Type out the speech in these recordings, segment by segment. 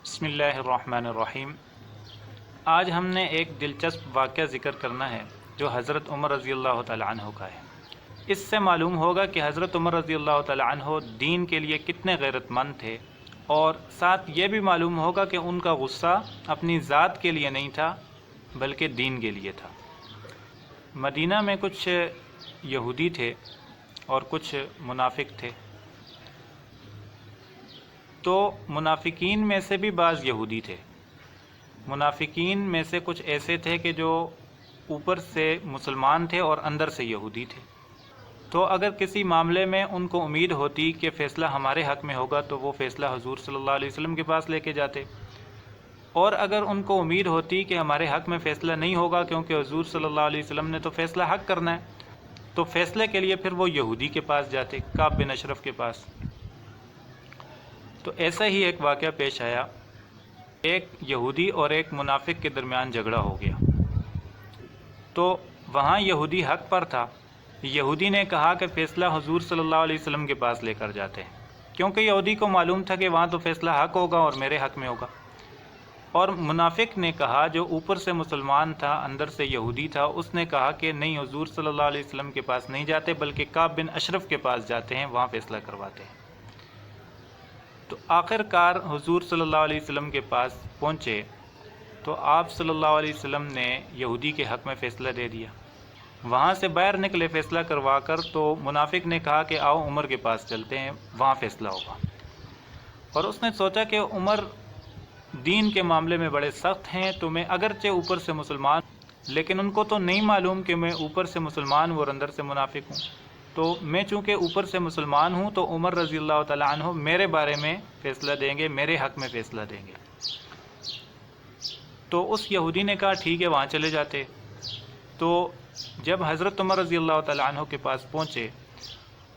بسم اللہ الرحمن الرحیم۔ آج ہم نے ایک دلچسپ واقعہ ذکر کرنا ہے جو حضرت عمر رضی اللہ تعالی عنہ کا ہے۔ اس سے معلوم ہوگا کہ حضرت عمر رضی اللہ تعالی عنہ دین کے لیے کتنے غیرت مند تھے، اور ساتھ یہ بھی معلوم ہوگا کہ ان کا غصہ اپنی ذات کے لیے نہیں تھا بلکہ دین کے لیے تھا۔ مدینہ میں کچھ یہودی تھے اور کچھ منافق تھے، تو منافقین میں سے بھی بعض یہودی تھے۔ منافقین میں سے کچھ ایسے تھے کہ جو اوپر سے مسلمان تھے اور اندر سے یہودی تھے، تو اگر کسی معاملے میں ان کو امید ہوتی کہ فیصلہ ہمارے حق میں ہوگا تو وہ فیصلہ حضور صلی اللہ علیہ وسلم کے پاس لے کے جاتے، اور اگر ان کو امید ہوتی کہ ہمارے حق میں فیصلہ نہیں ہوگا کیونکہ حضور صلی اللہ علیہ وسلم نے تو فیصلہ حق کرنا ہے، تو فیصلے کے لیے پھر وہ یہودی کے پاس جاتے، کعب بن اشرف کے پاس۔ تو ایسا ہی ایک واقعہ پیش آیا، ایک یہودی اور ایک منافق کے درمیان جھگڑا ہو گیا۔ تو وہاں یہودی حق پر تھا، یہودی نے کہا کہ فیصلہ حضور صلی اللہ علیہ وسلم کے پاس لے کر جاتے ہیں، کیونکہ یہودی کو معلوم تھا کہ وہاں تو فیصلہ حق ہوگا اور میرے حق میں ہوگا۔ اور منافق نے کہا، جو اوپر سے مسلمان تھا اندر سے یہودی تھا، اس نے کہا کہ نہیں، حضور صلی اللہ علیہ وسلم کے پاس نہیں جاتے بلکہ کعب بن اشرف کے پاس جاتے ہیں، وہاں فیصلہ کرواتے ہیں۔ تو آخر کار حضور صلی اللہ علیہ وسلم کے پاس پہنچے تو آپ صلی اللہ علیہ وسلم نے یہودی کے حق میں فیصلہ دے دیا۔ وہاں سے باہر نکلے فیصلہ کروا کر، تو منافق نے کہا کہ آؤ عمر کے پاس چلتے ہیں، وہاں فیصلہ ہوگا۔ اور اس نے سوچا کہ عمر دین کے معاملے میں بڑے سخت ہیں، تو میں اگرچہ اوپر سے مسلمان لیکن ان کو تو نہیں معلوم کہ میں اوپر سے مسلمان ہوں اور اندر سے منافق ہوں، تو میں چونکہ اوپر سے مسلمان ہوں تو عمر رضی اللہ تعالی عنہ میرے بارے میں فیصلہ دیں گے، میرے حق میں فیصلہ دیں گے۔ تو اس یہودی نے کہا ٹھیک ہے، وہاں چلے جاتے۔ تو جب حضرت عمر رضی اللہ تعالی عنہ کے پاس پہنچے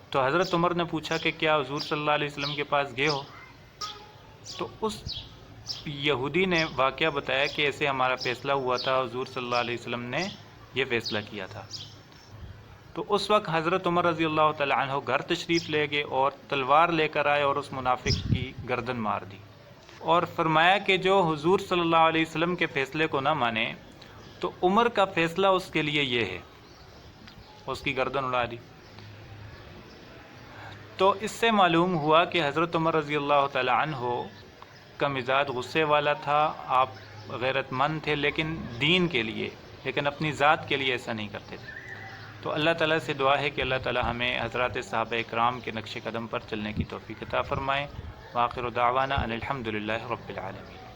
تو حضرت عمر نے پوچھا کہ کیا حضور صلی اللہ علیہ وسلم کے پاس گئے ہو؟ تو اس یہودی نے واقعہ بتایا کہ ایسے ہمارا فیصلہ ہوا تھا، حضور صلی اللہ علیہ وسلم نے یہ فیصلہ کیا تھا۔ تو اس وقت حضرت عمر رضی اللہ تعالی عنہ گھر تشریف لے گئے اور تلوار لے کر آئے اور اس منافق کی گردن مار دی، اور فرمایا کہ جو حضور صلی اللہ علیہ وسلم کے فیصلے کو نہ مانے تو عمر کا فیصلہ اس کے لیے یہ ہے، اس کی گردن اڑا دی۔ تو اس سے معلوم ہوا کہ حضرت عمر رضی اللہ تعالی عنہ کا مزاج غصے والا تھا، آپ غیرت مند تھے لیکن دین کے لیے، لیکن اپنی ذات کے لیے ایسا نہیں کرتے تھے۔ تو اللہ تعالیٰ سے دعا ہے کہ اللہ تعالیٰ ہمیں حضرات صحابہ اکرام کے نقش قدم پر چلنے کی توفیق عطا فرمائے۔ وآخر دعوانا ان الحمد للہ رب العالمین۔